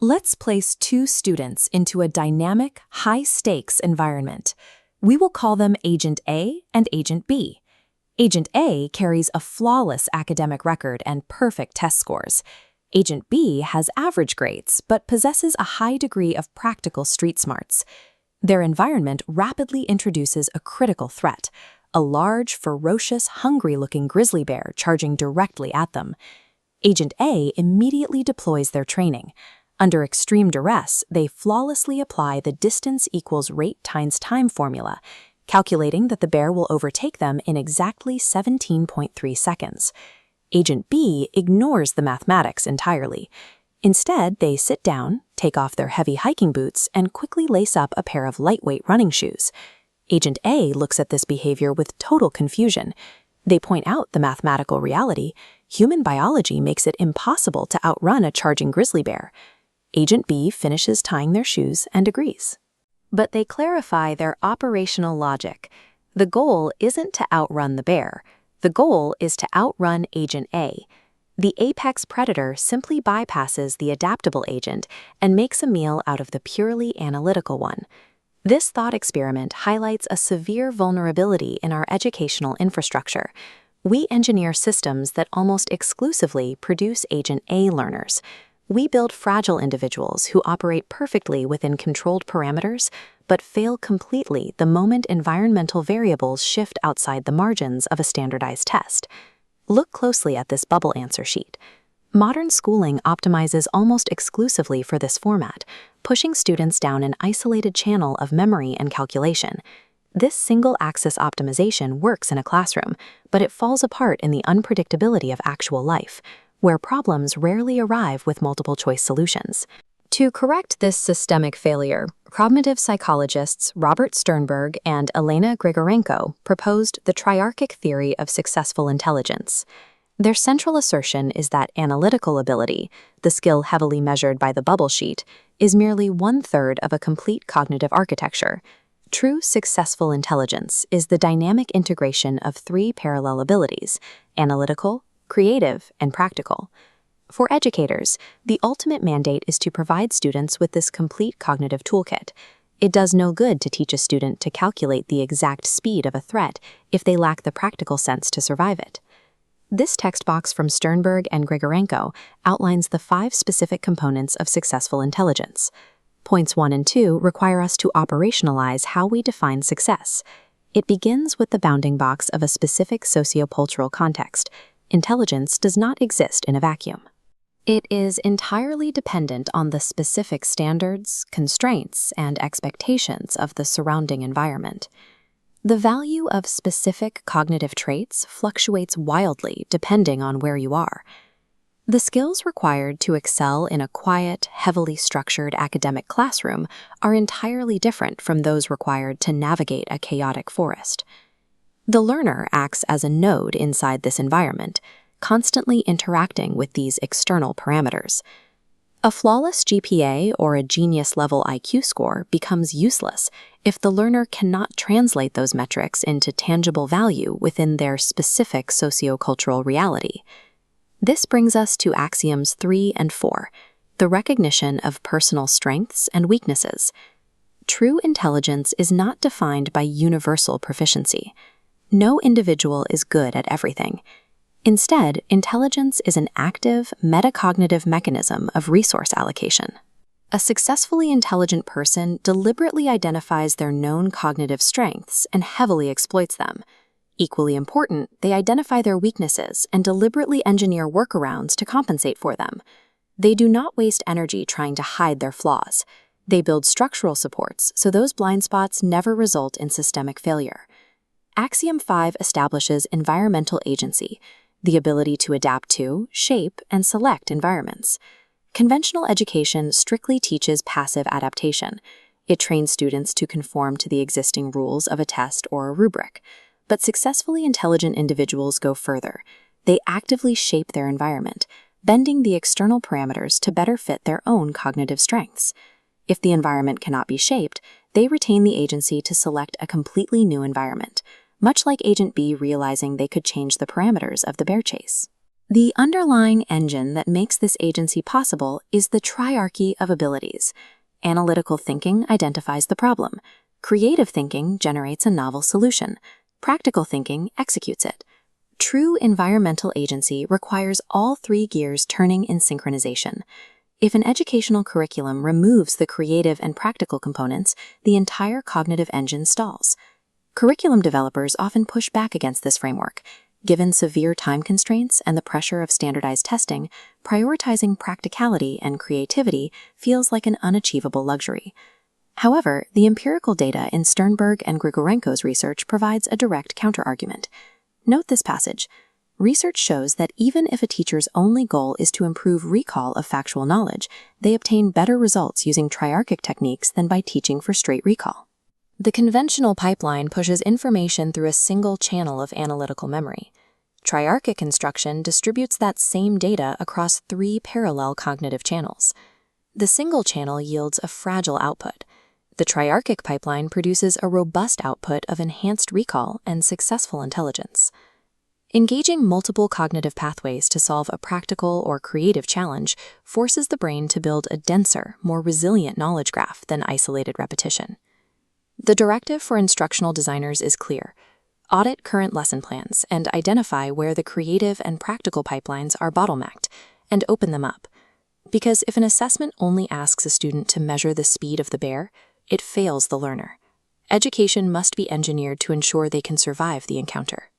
Let's place two students into a dynamic, high-stakes environment. We will call them Agent A and Agent B. Agent A carries a flawless academic record and perfect test scores. Agent B has average grades, but possesses a high degree of practical street smarts. Their environment rapidly introduces a critical threat, a large, ferocious, hungry-looking grizzly bear charging directly at them. Agent A immediately deploys their training. Under extreme duress, they flawlessly apply the distance equals rate times time formula, calculating that the bear will overtake them in exactly 17.3 seconds. Agent B ignores the mathematics entirely. Instead, they sit down, take off their heavy hiking boots, and quickly lace up a pair of lightweight running shoes. Agent A looks at this behavior with total confusion. They point out the mathematical reality. Human biology makes it impossible to outrun a charging grizzly bear. Agent B finishes tying their shoes and agrees. But they clarify their operational logic. The goal isn't to outrun the bear. The goal is to outrun Agent A. The apex predator simply bypasses the adaptable agent and makes a meal out of the purely analytical one. This thought experiment highlights a severe vulnerability in our educational infrastructure. We engineer systems that almost exclusively produce Agent A learners. We build fragile individuals who operate perfectly within controlled parameters, but fail completely the moment environmental variables shift outside the margins of a standardized test. Look closely at this bubble answer sheet. Modern schooling optimizes almost exclusively for this format, pushing students down an isolated channel of memory and calculation. This single-axis optimization works in a classroom, but it falls apart in the unpredictability of actual life, where problems rarely arrive with multiple-choice solutions. To correct this systemic failure, cognitive psychologists Robert Sternberg and Elena Grigorenko proposed the triarchic theory of successful intelligence. Their central assertion is that analytical ability, the skill heavily measured by the bubble sheet, is merely one-third of a complete cognitive architecture. True successful intelligence is the dynamic integration of three parallel abilities: analytical, creative, and practical. For educators, the ultimate mandate is to provide students with this complete cognitive toolkit. It does no good to teach a student to calculate the exact speed of a threat if they lack the practical sense to survive it. This text box from Sternberg and Grigorenko outlines the 5 specific components of successful intelligence. Points 1 and 2 require us to operationalize how we define success. It begins with the bounding box of a specific sociocultural context. Intelligence does not exist in a vacuum. It is entirely dependent on the specific standards, constraints, and expectations of the surrounding environment. The value of specific cognitive traits fluctuates wildly depending on where you are. The skills required to excel in a quiet, heavily structured academic classroom are entirely different from those required to navigate a chaotic forest. The learner acts as a node inside this environment, constantly interacting with these external parameters. A flawless GPA or a genius-level IQ score becomes useless if the learner cannot translate those metrics into tangible value within their specific sociocultural reality. This brings us to axioms 3 and 4, the recognition of personal strengths and weaknesses. True intelligence is not defined by universal proficiency. No individual is good at everything. Instead, intelligence is an active, metacognitive mechanism of resource allocation. A successfully intelligent person deliberately identifies their known cognitive strengths and heavily exploits them. Equally important, they identify their weaknesses and deliberately engineer workarounds to compensate for them. They do not waste energy trying to hide their flaws. They build structural supports so those blind spots never result in systemic failure. Axiom 5 establishes environmental agency, the ability to adapt to, shape, and select environments. Conventional education strictly teaches passive adaptation. It trains students to conform to the existing rules of a test or a rubric. But successfully intelligent individuals go further. They actively shape their environment, bending the external parameters to better fit their own cognitive strengths. If the environment cannot be shaped, they retain the agency to select a completely new environment, much like Agent B realizing they could change the parameters of the bear chase. The underlying engine that makes this agency possible is the triarchy of abilities. Analytical thinking identifies the problem. Creative thinking generates a novel solution. Practical thinking executes it. True environmental agency requires all three gears turning in synchronization. If an educational curriculum removes the creative and practical components, the entire cognitive engine stalls. Curriculum developers often push back against this framework. Given severe time constraints and the pressure of standardized testing, prioritizing practicality and creativity feels like an unachievable luxury. However, the empirical data in Sternberg and Grigorenko's research provides a direct counterargument. Note this passage. Research shows that even if a teacher's only goal is to improve recall of factual knowledge, they obtain better results using triarchic techniques than by teaching for straight recall. The conventional pipeline pushes information through a single channel of analytical memory. Triarchic instruction distributes that same data across three parallel cognitive channels. The single channel yields a fragile output. The triarchic pipeline produces a robust output of enhanced recall and successful intelligence. Engaging multiple cognitive pathways to solve a practical or creative challenge forces the brain to build a denser, more resilient knowledge graph than isolated repetition. The directive for instructional designers is clear. Audit current lesson plans and identify where the creative and practical pipelines are bottlenecked, and open them up. Because if an assessment only asks a student to measure the speed of the bear, it fails the learner. Education must be engineered to ensure they can survive the encounter.